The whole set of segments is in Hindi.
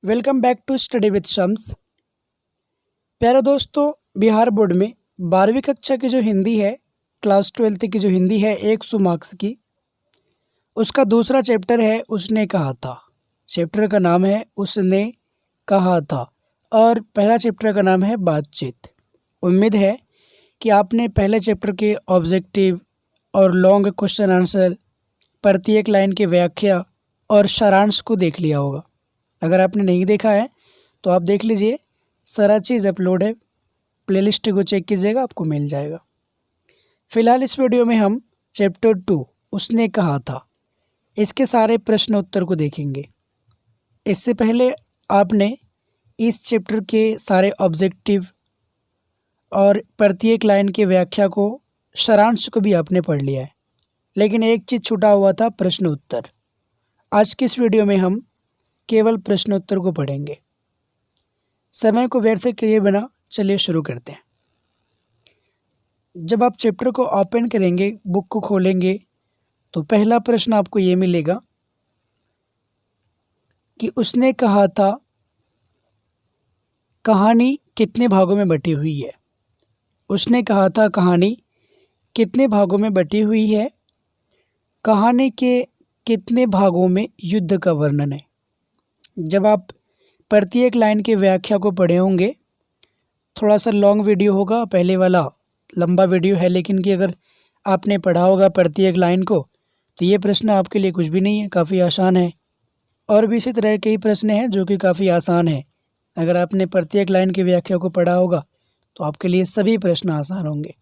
Welcome back to study with Shams. प्यारे दोस्तों, बिहार बोर्ड में 12वीं कक्षा की जो हिंदी है, क्लास 12th की जो हिंदी है 100 मार्क्स की, उसका दूसरा चैप्टर है उसने कहा था। चैप्टर का नाम है उसने कहा था और पहला चैप्टर का नाम है बातचीत। उम्मीद है कि आपने पहले चैप्टर के ऑब्जेक्टिव और लॉन्ग क्वेश्चन आंसर, प्रत्येक लाइन की व्याख्या और सारांश को देख लिया होगा। अगर आपने नहीं देखा है तो आप देख लीजिए, सारा चीज़ अपलोड है, प्लेलिस्ट को चेक कीजिएगा, आपको मिल जाएगा। फ़िलहाल इस वीडियो में हम चैप्टर 2 उसने कहा था, इसके सारे प्रश्न उत्तर को देखेंगे। इससे पहले आपने इस चैप्टर के सारे ऑब्जेक्टिव और प्रत्येक लाइन की व्याख्या को, सारांश को भी आपने पढ़ लिया है, लेकिन एक चीज़ छूटा हुआ था, प्रश्न उत्तर। आज की इस वीडियो में हम केवल प्रश्नोत्तर को पढ़ेंगे। समय को व्यर्थ किए बिना चलिए शुरू करते हैं। जब आप चैप्टर को ओपन करेंगे, बुक को खोलेंगे, तो पहला प्रश्न आपको ये मिलेगा कि उसने कहा था कहानी कितने भागों में बटी हुई है। उसने कहा था कहानी कितने भागों में बटी हुई है। कहानी के कितने भागों में युद्ध का वर्णन है। जब आप प्रत्येक लाइन की व्याख्या को पढ़े होंगे, थोड़ा सा लॉन्ग वीडियो होगा, पहले वाला लंबा वीडियो है, लेकिन कि अगर आपने पढ़ा होगा प्रत्येक लाइन को तो ये प्रश्न आपके लिए कुछ भी नहीं है, काफ़ी आसान है। और भी इसी तरह कई प्रश्न हैं जो कि काफ़ी आसान है। अगर आपने प्रत्येक लाइन की व्याख्या को पढ़ा होगा तो आपके लिए सभी प्रश्न आसान होंगे।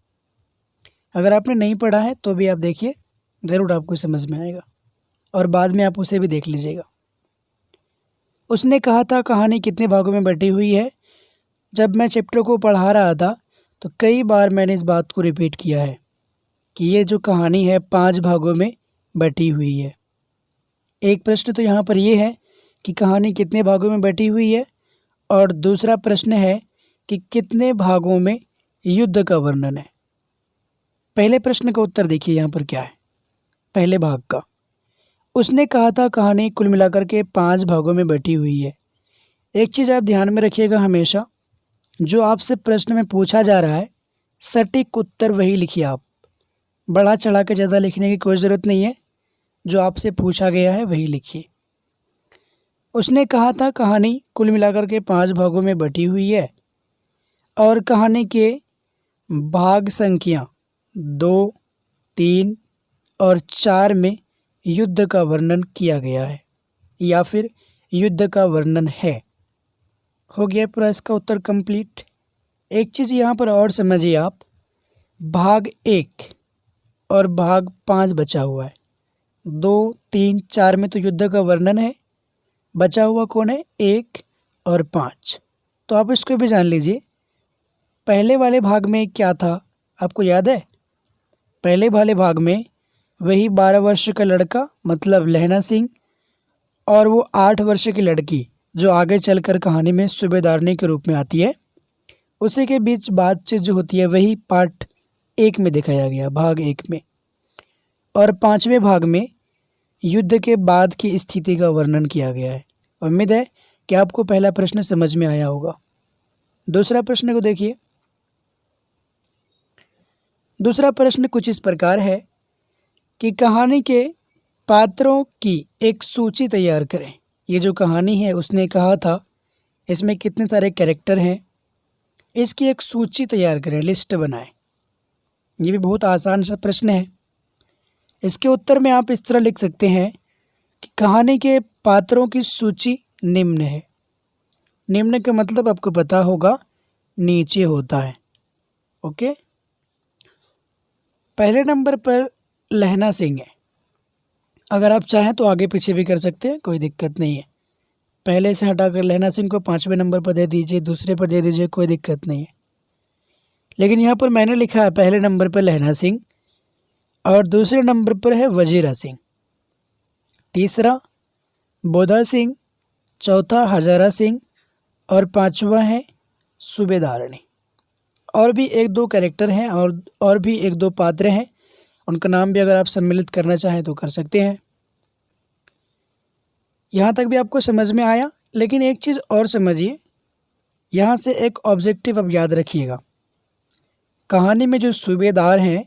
अगर आपने नहीं पढ़ा है तो भी आप देखिए, ज़रूर आपको समझ में आएगा और बाद में आप उसे भी देख लीजिएगा। उसने कहा था कहानी कितने भागों में बटी हुई है। जब मैं चैप्टर को पढ़ा रहा था तो कई बार मैंने इस बात को रिपीट किया है कि ये जो कहानी है 5 भागों में बटी हुई है। एक प्रश्न तो यहाँ पर ये है कि कहानी कितने भागों में बटी हुई है, और दूसरा प्रश्न है कि कितने भागों में युद्ध का वर्णन है। पहले प्रश्न का उत्तर देखिए यहाँ पर क्या है। पहले भाग का उसने कहा था कहानी कुल मिलाकर के 5 भागों में बटी हुई है। एक चीज़ आप ध्यान में रखिएगा, हमेशा जो आपसे प्रश्न में पूछा जा रहा है सटीक उत्तर वही लिखिए। आप बढ़ा चढ़ा के ज़्यादा लिखने की कोई ज़रूरत नहीं है, जो आपसे पूछा गया है वही लिखिए। उसने कहा था कहानी कुल मिलाकर के 5 भागों में बटी हुई है और कहानी के भाग संख्या 2, 3 और 4 में युद्ध का वर्णन किया गया है या फिर युद्ध का वर्णन है। हो गया पूरा इसका उत्तर कंप्लीट। एक चीज़ यहाँ पर और समझिए आप, भाग 1 और भाग 5 बचा हुआ है। 2, 3, 4 में तो युद्ध का वर्णन है, बचा हुआ कौन है, 1 और 5। तो आप इसको भी जान लीजिए। पहले वाले भाग में क्या था आपको याद है? पहले वाले भाग में वही 12 वर्ष का लड़का मतलब लहना सिंह और वो 8 वर्ष की लड़की जो आगे चलकर कहानी में सूबेदारनी के रूप में आती है, उसी के बीच बातचीत जो होती है वही पार्ट 1 में दिखाया गया, भाग 1 में। और 5वें भाग में युद्ध के बाद की स्थिति का वर्णन किया गया है। उम्मीद है कि आपको पहला प्रश्न समझ में आया होगा। दूसरा प्रश्न को देखिए। दूसरा प्रश्न कुछ इस प्रकार है कि कहानी के पात्रों की एक सूची तैयार करें। ये जो कहानी है उसने कहा था, इसमें कितने सारे कैरेक्टर हैं, इसकी एक सूची तैयार करें, लिस्ट बनाएं। ये भी बहुत आसान सा प्रश्न है। इसके उत्तर में आप इस तरह लिख सकते हैं कि कहानी के पात्रों की सूची निम्न है। निम्न का मतलब आपको पता होगा, नीचे होता है। ओके, पहले नंबर पर लहना सिंह है। अगर आप चाहें तो आगे पीछे भी कर सकते हैं, कोई दिक्कत नहीं है। पहले से हटाकर लहना सिंह को 5वें नंबर पर दे दीजिए, दूसरे पर दे दीजिए, कोई दिक्कत नहीं है। लेकिन यहाँ पर मैंने लिखा है पहले नंबर पर लहना सिंह और दूसरे नंबर पर है वजीरा सिंह, तीसरा बोधा सिंह, चौथा हजारा सिंह और 5वां है सूबेदारनी। और भी 1-2 कैरेक्टर हैं और भी 1-2 पात्र हैं, उनका नाम भी अगर आप सम्मिलित करना चाहें तो कर सकते हैं। यहाँ तक भी आपको समझ में आया लेकिन एक चीज़ और समझिए, यहाँ से एक ऑब्जेक्टिव अब याद रखिएगा। कहानी में जो सूबेदार हैं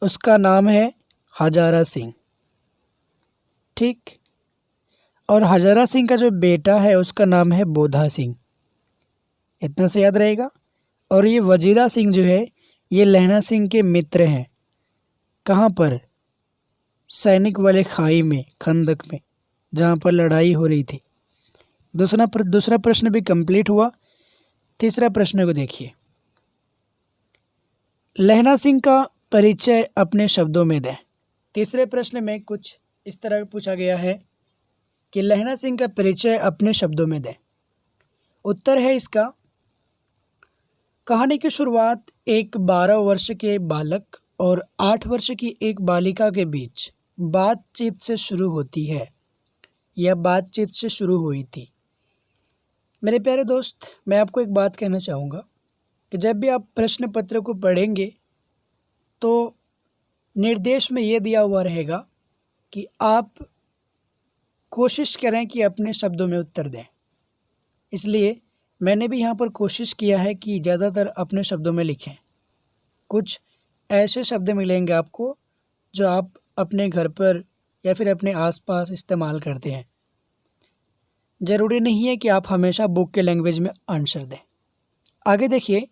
उसका नाम है हजारा सिंह, ठीक। और हजारा सिंह का जो बेटा है उसका नाम है बोधा सिंह, इतना से याद रहेगा। और ये वजीरा सिंह जो है ये लहना सिंह के मित्र हैं। कहाँ पर? सैनिक वाले खाई में, खंदक में, जहाँ पर लड़ाई हो रही थी। दूसरा प्रश्न भी कंप्लीट हुआ। तीसरा प्रश्न को देखिए। लहना सिंह का परिचय अपने शब्दों में दें। तीसरे प्रश्न में कुछ इस तरह पूछा गया है कि लहना सिंह का परिचय अपने शब्दों में दें। उत्तर है इसका, कहानी की शुरुआत एक 12 वर्ष के बालक और 8 वर्ष की एक बालिका के बीच बातचीत से शुरू होती है। यह बातचीत से शुरू हुई थी। मेरे प्यारे दोस्त, मैं आपको एक बात कहना चाहूँगा कि जब भी आप प्रश्न पत्र को पढ़ेंगे तो निर्देश में ये दिया हुआ रहेगा कि आप कोशिश करें कि अपने शब्दों में उत्तर दें। इसलिए मैंने भी यहाँ पर कोशिश किया है कि ज़्यादातर अपने शब्दों में लिखें। कुछ ऐसे शब्द मिलेंगे आपको जो आप अपने घर पर या फिर अपने आसपास इस्तेमाल करते हैं। ज़रूरी नहीं है कि आप हमेशा बुक के लैंग्वेज में आंसर दें। आगे देखिए,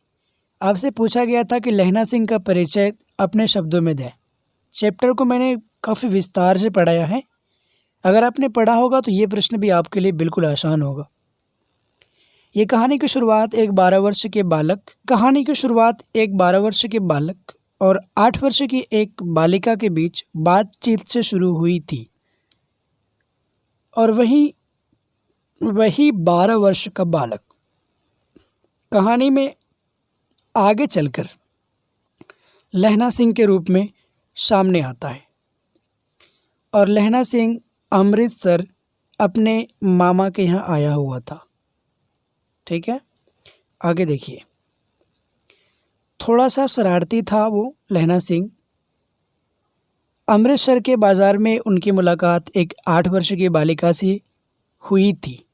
आपसे पूछा गया था कि लहना सिंह का परिचय अपने शब्दों में दें। चैप्टर को मैंने काफ़ी विस्तार से पढ़ाया है। अगर आपने पढ़ा होगा तो ये प्रश्न भी आपके लिए बिल्कुल आसान होगा। ये कहानी की शुरुआत एक 12 वर्ष के बालक और 8 वर्ष की एक बालिका के बीच बातचीत से शुरू हुई थी। और वही 12 वर्ष का बालक कहानी में आगे चलकर लहना सिंह के रूप में सामने आता है। और लहना सिंह अमृतसर अपने मामा के यहाँ आया हुआ था, ठीक है। आगे देखिए, थोड़ा सा शरारती था वो लहना सिंह। अमृतसर के बाज़ार में उनकी मुलाकात एक 8 वर्ष की बालिका से हुई थी।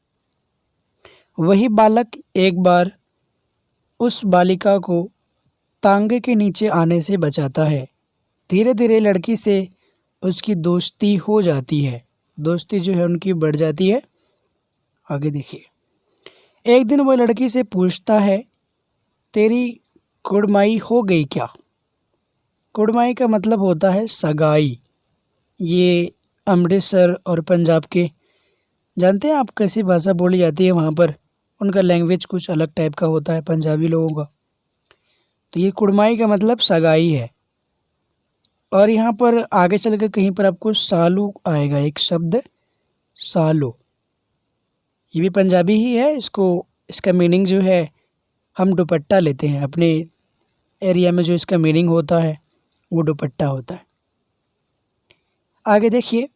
वही बालक एक बार उस बालिका को तांगे के नीचे आने से बचाता है। धीरे धीरे लड़की से उसकी दोस्ती हो जाती है, दोस्ती जो है उनकी बढ़ जाती है। आगे देखिए, एक दिन वह लड़की से पूछता है, तेरी कुड़माई हो गई क्या? कुड़माई का मतलब होता है सगाई। ये अमृतसर और पंजाब के, जानते हैं आप कैसी भाषा बोली जाती है वहाँ पर? उनका लैंग्वेज कुछ अलग टाइप का होता है पंजाबी लोगों का। तो ये कुड़माई का मतलब सगाई है। और यहाँ पर आगे चल कर कहीं पर आपको सालू आएगा, एक शब्द सालो, ये भी पंजाबी ही है। इसका मीनिंग जो है, हम दुपट्टा लेते हैं अपने एरिया में, जो इसका मीनिंग होता है वो दुपट्टा होता है। आगे देखिए,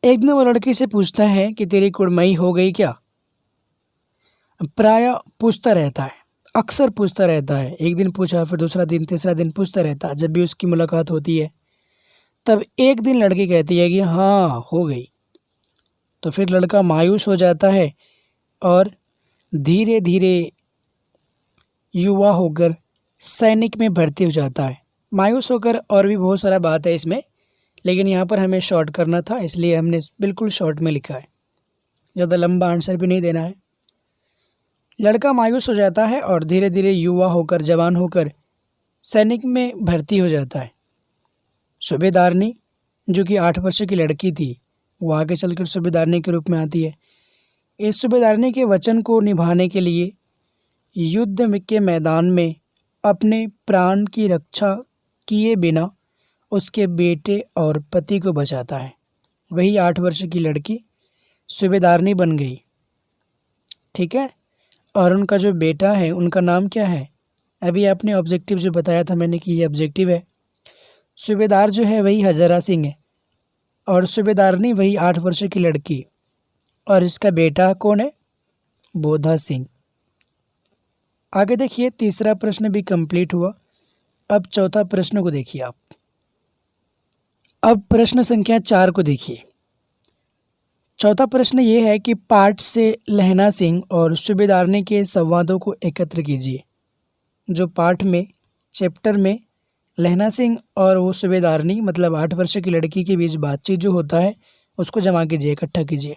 एक दिन वो लड़की से पूछता है कि तेरी कुड़माई हो गई क्या? प्रायः पूछता रहता है, अक्सर पूछता रहता है। एक दिन पूछा, फिर दूसरा दिन, तीसरा दिन पूछता रहता है। जब भी उसकी मुलाकात होती है तब एक दिन लड़की कहती है कि हाँ हो गई। तो फिर लड़का मायूस हो जाता है और धीरे धीरे युवा होकर सैनिक में भर्ती हो जाता है। मायूस होकर और भी बहुत सारा बात है इसमें, लेकिन यहाँ पर हमें शॉर्ट करना था इसलिए हमने बिल्कुल शॉर्ट में लिखा है, ज़्यादा लंबा आंसर भी नहीं देना है। लड़का मायूस हो जाता है और धीरे धीरे युवा होकर, जवान होकर सैनिक में भर्ती हो जाता है। सूबेदारनी जो कि 8 वर्ष की लड़की थी, वो आगे चलकर सूबेदारनी के रूप में आती है। इस सूबेदारनी के वचन को निभाने के लिए युद्ध के मैदान में अपने प्राण की रक्षा किए बिना उसके बेटे और पति को बचाता है। वही 8 वर्ष की लड़की सूबेदारनी बन गई, ठीक है। और उनका जो बेटा है उनका नाम क्या है? अभी आपने ऑब्जेक्टिव जो बताया था मैंने कि ये ऑब्जेक्टिव है। सूबेदार जो है वही हजारा सिंह है और सूबेदारनी वही 8 वर्ष की लड़की, और इसका बेटा कौन है? बोधा सिंह। आगे देखिए, तीसरा प्रश्न भी कंप्लीट हुआ। अब चौथा प्रश्न को देखिए आप। अब प्रश्न संख्या 4 को देखिए। चौथा प्रश्न ये है कि पाठ से लहना सिंह और सूबेदारनी के संवादों को एकत्र कीजिए। जो पाठ में चैप्टर में लहना सिंह और वो सूबेदारनी मतलब 8 वर्ष की लड़की के बीच बातचीत जो होता है उसको जमा कीजिए, इकट्ठा कीजिए।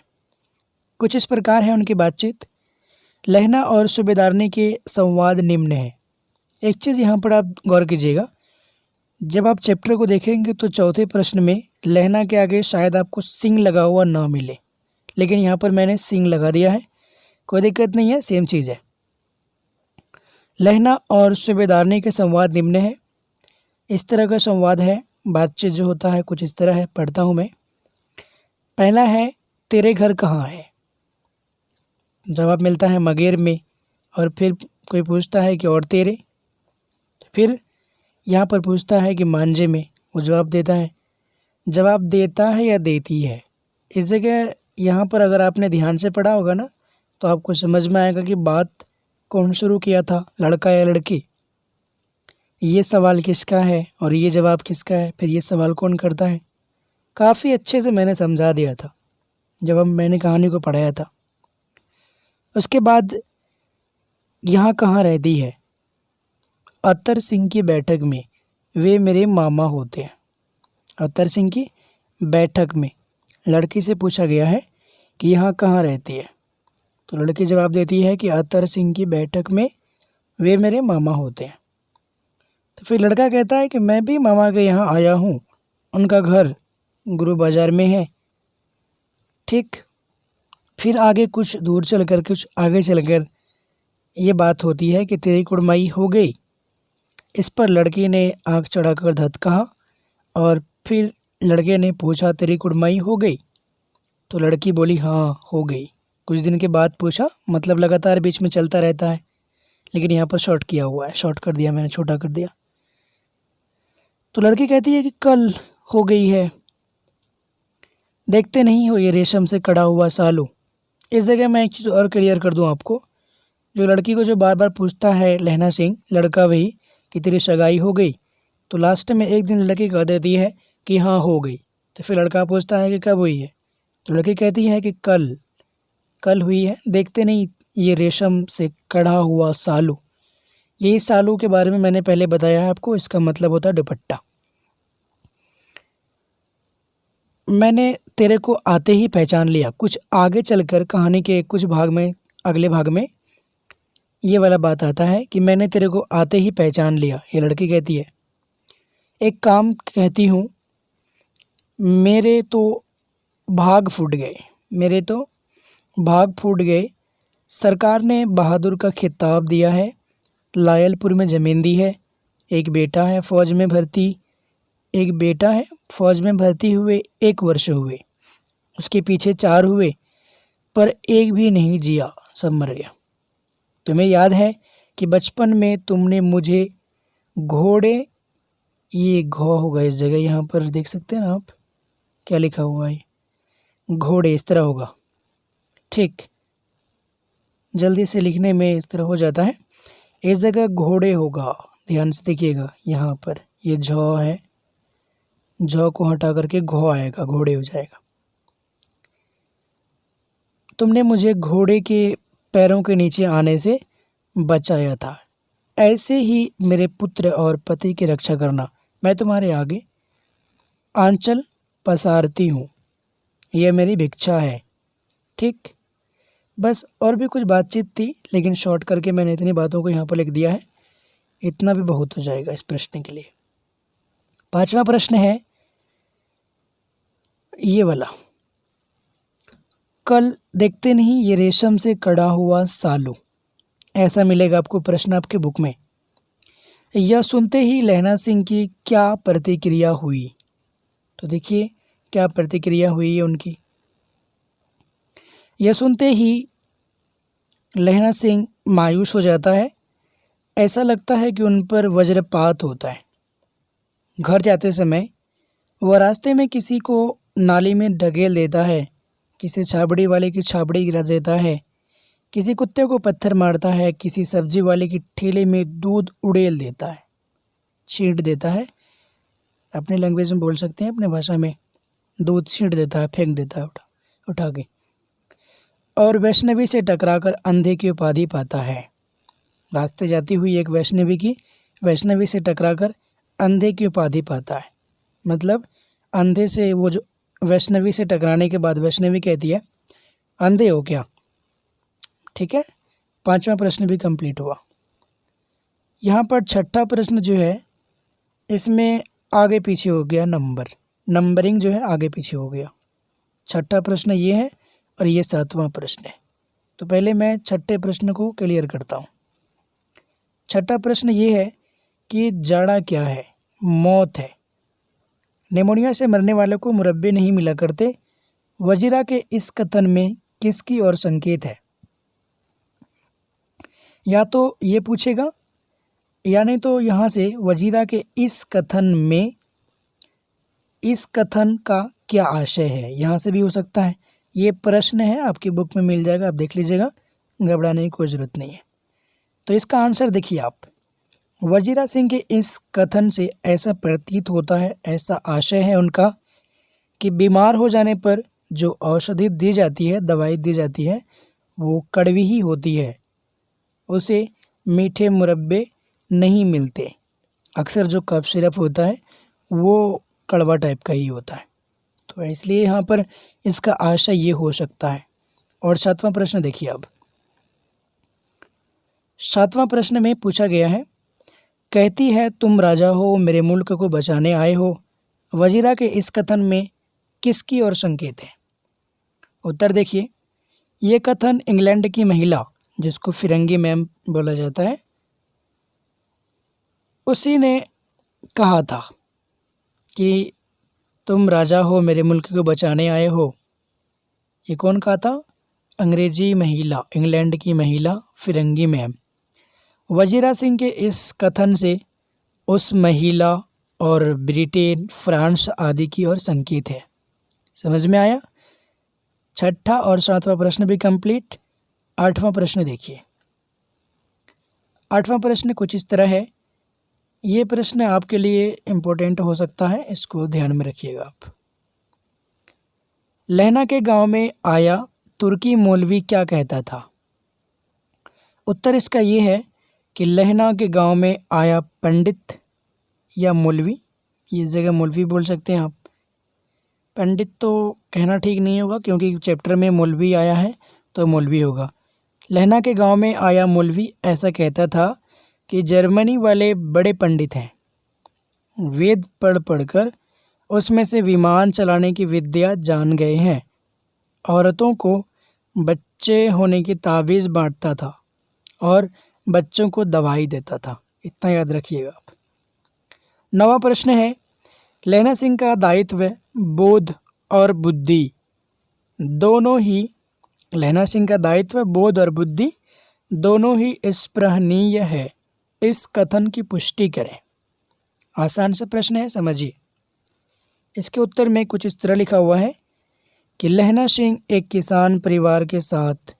कुछ इस प्रकार है उनकी बातचीत। लहना और सूबेदारनी के संवाद निम्न है। एक चीज़ यहाँ पर आप गौर कीजिएगा, जब आप चैप्टर को देखेंगे तो चौथे प्रश्न में लहना के आगे शायद आपको सिंह लगा हुआ ना मिले, लेकिन यहाँ पर मैंने सिंह लगा दिया है, कोई दिक्कत नहीं है, सेम चीज़ है। लहना और सूबेदारनी के संवाद निम्न है। इस तरह का संवाद है, बातचीत जो होता है कुछ इस तरह है, पढ़ता हूँ मैं। पहला है, तेरे घर कहाँ है। जवाब मिलता है मगेर में, और फिर कोई पूछता है कि और तेरे, फिर यहाँ पर पूछता है कि मांझे में, वो जवाब देता है। जवाब देता है या देती है, इस जगह यहाँ पर अगर आपने ध्यान से पढ़ा होगा ना तो आपको समझ में आएगा कि बात कौन शुरू किया था, लड़का या लड़की। ये सवाल किसका है और ये जवाब किसका है, फिर ये सवाल कौन करता है। काफ़ी अच्छे से मैंने समझा दिया था जब मैंने कहानी को पढ़ाया था। उसके बाद यहाँ कहाँ रहती है। अत्तर सिंह की बैठक में, वे मेरे मामा होते हैं। अत्तर सिंह की बैठक में लड़की से पूछा गया है कि यहाँ कहाँ रहती है, तो लड़की जवाब देती है कि अत्तर सिंह की बैठक में वे मेरे मामा होते हैं। तो फिर लड़का कहता है कि मैं भी मामा के यहाँ आया हूँ, उनका घर गुरु बाज़ार में है। ठीक, फिर आगे कुछ दूर चलकर कुछ आगे चलकर ये बात होती है कि तेरी कुड़माई हो गई। इस पर लड़की ने आँख चढ़ाकर धत कहा, और फिर लड़के ने पूछा तेरी कुड़माई हो गई, तो लड़की बोली हाँ हो गई। कुछ दिन के बाद पूछा, मतलब लगातार बीच में चलता रहता है, लेकिन यहाँ पर शॉर्ट किया हुआ है, शॉर्ट कर दिया मैंने, छोटा कर दिया। तो लड़की कहती है कि कल हो गई है। देखते नहीं हो ये रेशम से कड़ा हुआ सालू। इस जगह मैं एक चीज़ और क्लियर कर दूं आपको, जो लड़की को जो बार बार पूछता है लहना सिंह, लड़का वही, कि तेरी सगाई हो गई, तो लास्ट में एक दिन लड़की कह देती है कि हाँ हो गई। तो फिर लड़का पूछता है कि कब हुई है, तो लड़की कहती है कि कल हुई है। देखते नहीं ये रेशम से कड़ा हुआ सालू। यही सालू के बारे में मैंने पहले बताया है आपको, इसका मतलब होता है दुपट्टा। मैंने तेरे को आते ही पहचान लिया। कुछ आगे चलकर कहानी के कुछ भाग में, अगले भाग में ये वाला बात आता है कि मैंने तेरे को आते ही पहचान लिया। ये लड़की कहती है, एक काम कहती हूँ, मेरे तो भाग फूट गए। सरकार ने बहादुर का खिताब दिया है, लायलपुर में ज़मीन दी है, एक बेटा है फौज में भर्ती हुए 1 वर्ष हुए, उसके पीछे 4 हुए, पर एक भी नहीं जिया, सब मर गया। तुम्हें याद है कि बचपन में तुमने मुझे घोड़े, ये घो होगा इस जगह, यहाँ पर देख सकते हैं आप क्या लिखा हुआ है, घोड़े इस तरह होगा। ठीक, जल्दी से लिखने में इस तरह हो जाता है, इस जगह घोड़े होगा, ध्यान से देखिएगा। यहाँ पर ये झौ है, झौ को हटा करके घो आएगा, घोड़े हो जाएगा। तुमने मुझे घोड़े के पैरों के नीचे आने से बचाया था, ऐसे ही मेरे पुत्र और पति की रक्षा करना। मैं तुम्हारे आगे आंचल पसारती हूँ, यह मेरी भिक्षा है। ठीक, बस और भी कुछ बातचीत थी, लेकिन शॉर्ट करके मैंने इतनी बातों को यहाँ पर लिख दिया है, इतना भी बहुत हो जाएगा इस प्रश्न के लिए। 5वां प्रश्न है ये वाला, कल देखते नहीं ये रेशम से कड़ा हुआ सालू। ऐसा मिलेगा आपको प्रश्न आपके बुक में। यह सुनते ही लहना सिंह की क्या प्रतिक्रिया हुई, तो देखिए क्या प्रतिक्रिया हुई है उनकी। यह सुनते ही लहना सिंह मायूस हो जाता है, ऐसा लगता है कि उन पर वज्रपात होता है। घर जाते समय वह रास्ते में किसी को नाली में ढकेल देता है, किसी छाबड़ी वाले की छाबड़ी गिरा देता है, किसी कुत्ते को पत्थर मारता है, किसी सब्जी वाले की ठेले में दूध उड़ेल देता है, छींट देता है, अपने लैंग्वेज में बोल सकते हैं, अपने भाषा में दूध छींट देता है, फेंक देता है उठा के। और वैष्णवी से टकराकर अंधे की उपाधि पाता है। रास्ते जाती हुई एक वैष्णवी से टकराकर अंधे की उपाधि पाता है। मतलब अंधे से वो जो वैष्णवी से टकराने के बाद वैष्णवी कहती है अंधे हो क्या। ठीक है, 5वां प्रश्न भी कंप्लीट हुआ। यहाँ पर 6ठा प्रश्न जो है इसमें आगे पीछे हो गया, नंबरिंग जो है आगे पीछे हो गया। 6ठा प्रश्न ये है और ये 7वां प्रश्न है। तो पहले मैं 6ठे प्रश्न को क्लियर करता हूँ। 6ठा प्रश्न ये है कि जाड़ा क्या है? मौत है। निमोनिया से मरने वालों को मुरब्बे नहीं मिला करते। वजीरा के इस कथन में किसकी ओर संकेत है? या तो ये पूछेगा या नहीं तो यहाँ से वजीरा के इस कथन का क्या आशय है, यहाँ से भी हो सकता है। ये प्रश्न है, आपकी बुक में मिल जाएगा, आप देख लीजिएगा, घबराने की कोई ज़रूरत नहीं है। तो इसका आंसर देखिए आप। वजीरा सिंह के इस कथन से ऐसा प्रतीत होता है, ऐसा आशय है उनका कि बीमार हो जाने पर जो औषधि दी जाती है, दवाई दी जाती है, वो कड़वी ही होती है, उसे मीठे मुरब्बे नहीं मिलते। अक्सर जो कफ सिरप होता है वो कड़वा टाइप का ही होता है। तो इसलिए यहाँ पर इसका आशय ये हो सकता है। और 7वां प्रश्न देखिए अब। 7वां प्रश्न में पूछा गया है, कहती है तुम राजा हो, मेरे मुल्क को बचाने आए हो। वजीरा के इस कथन में किसकी ओर संकेत है? उत्तर देखिए, ये कथन इंग्लैंड की महिला, जिसको फिरंगी मैम बोला जाता है, उसी ने कहा था कि तुम राजा हो, मेरे मुल्क को बचाने आए हो। ये कौन कहा था? अंग्रेजी महिला, इंग्लैंड की महिला फिरंगी मैम। वजीरा सिंह के इस कथन से उस महिला और ब्रिटेन, फ्रांस आदि की ओर संकेत है। समझ में आया? 6ठा और 7वां प्रश्न भी कंप्लीट। 8वां प्रश्न देखिए। 8वां प्रश्न कुछ इस तरह है। ये प्रश्न आपके लिए इम्पोर्टेंट हो सकता है, इसको ध्यान में रखिएगा आप। लहना के गांव में आया तुर्की मौलवी क्या कहता था? उत्तर इसका ये है कि लहना के गांव में आया पंडित या मौलवी, इस जगह मौलवी बोल सकते हैं आप, पंडित तो कहना ठीक नहीं होगा क्योंकि चैप्टर में मौलवी आया है तो मौलवी होगा। लहना के गांव में आया मौलवी ऐसा कहता था कि जर्मनी वाले बड़े पंडित हैं, वेद पढ़कर उसमें से विमान चलाने की विद्या जान गए हैं। औरतों को बच्चे होने की ताबीज़ बांटता था और बच्चों को दवाई देता था। इतना याद रखिएगा आप। 9वां प्रश्न है, लहना सिंह का दायित्व बोध और बुद्धि दोनों ही स्पृहणीय है। इस कथन की पुष्टि करें। आसान सा प्रश्न है, समझिए। इसके उत्तर में कुछ इस तरह लिखा हुआ है कि लहना सिंह एक किसान परिवार के साथ,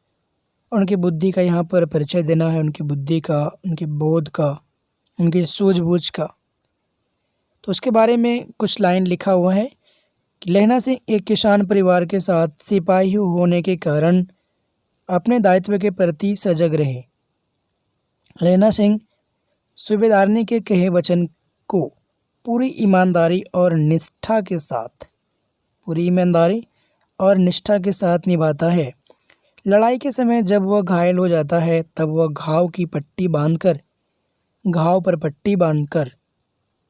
उनकी बुद्धि का यहाँ पर परिचय देना है, उनकी बुद्धि का, उनके बोध का, उनकी सूझबूझ का। तो उसके बारे में कुछ लाइन लिखा हुआ है कि लहना सिंह एक किसान परिवार के साथ सिपाही होने के कारण अपने दायित्व के प्रति सजग रहे। लहना सिंह सूबेदारनी के कहे वचन को पूरी ईमानदारी और निष्ठा के साथ निभाता है। लड़ाई के समय जब वह घायल हो जाता है तब वह घाव पर पट्टी बांधकर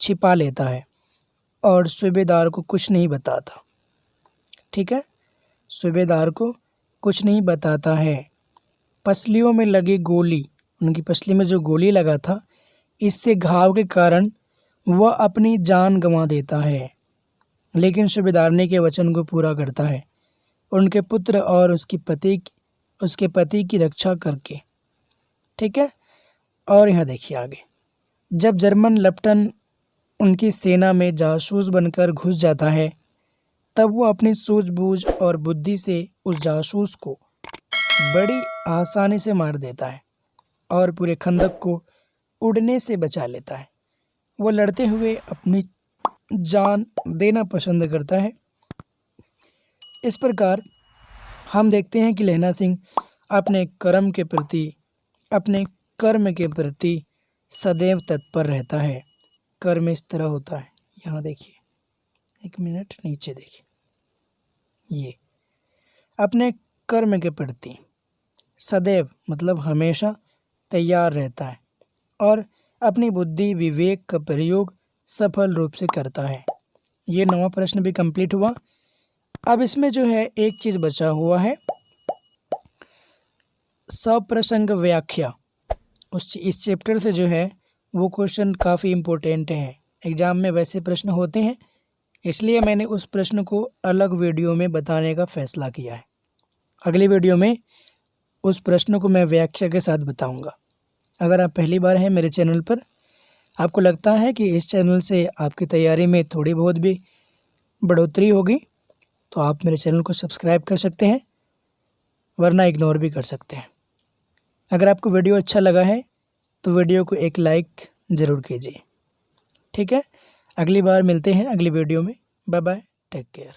छिपा लेता है और सूबेदार को कुछ नहीं बताता। ठीक है, सूबेदार को कुछ नहीं बताता है। पसलियों में लगी गोली, उनकी पसली में जो गोली लगा था, इससे घाव के कारण वह अपनी जान गंवा देता है, लेकिन सूबेदारनी के वचन को पूरा करता है, उनके पुत्र और उसके पति की रक्षा करके। ठीक है, और यहाँ देखिए आगे। जब जर्मन लेफ्टिनेंट उनकी सेना में जासूस बनकर घुस जाता है तब वो अपनी सूझबूझ और बुद्धि से उस जासूस को बड़ी आसानी से मार देता है और पूरे खंदक को उड़ने से बचा लेता है। वो लड़ते हुए अपनी जान देना पसंद करता है। इस प्रकार हम देखते हैं कि लहना सिंह अपने कर्म के प्रति सदैव तत्पर रहता है। कर्म इस तरह होता है, यहाँ देखिए, एक मिनट नीचे देखिए, ये अपने कर्म के प्रति सदैव मतलब हमेशा तैयार रहता है और अपनी बुद्धि विवेक का प्रयोग सफल रूप से करता है। ये 9वां प्रश्न भी कंप्लीट हुआ। अब इसमें जो है एक चीज़ बचा हुआ है, सप्रसंग व्याख्या। इस चैप्टर से जो है वो क्वेश्चन काफ़ी इम्पोर्टेंट है, एग्ज़ाम में वैसे प्रश्न होते हैं, इसलिए मैंने उस प्रश्न को अलग वीडियो में बताने का फैसला किया है। अगली वीडियो में उस प्रश्न को मैं व्याख्या के साथ बताऊंगा। अगर आप पहली बार हैं मेरे चैनल पर, आपको लगता है कि इस चैनल से आपकी तैयारी में थोड़ी बहुत भी बढ़ोतरी होगी, तो आप मेरे चैनल को सब्सक्राइब कर सकते हैं, वरना इग्नोर भी कर सकते हैं। अगर आपको वीडियो अच्छा लगा है तो वीडियो को एक लाइक ज़रूर कीजिए। ठीक है, अगली बार मिलते हैं अगली वीडियो में। Bye bye, take care.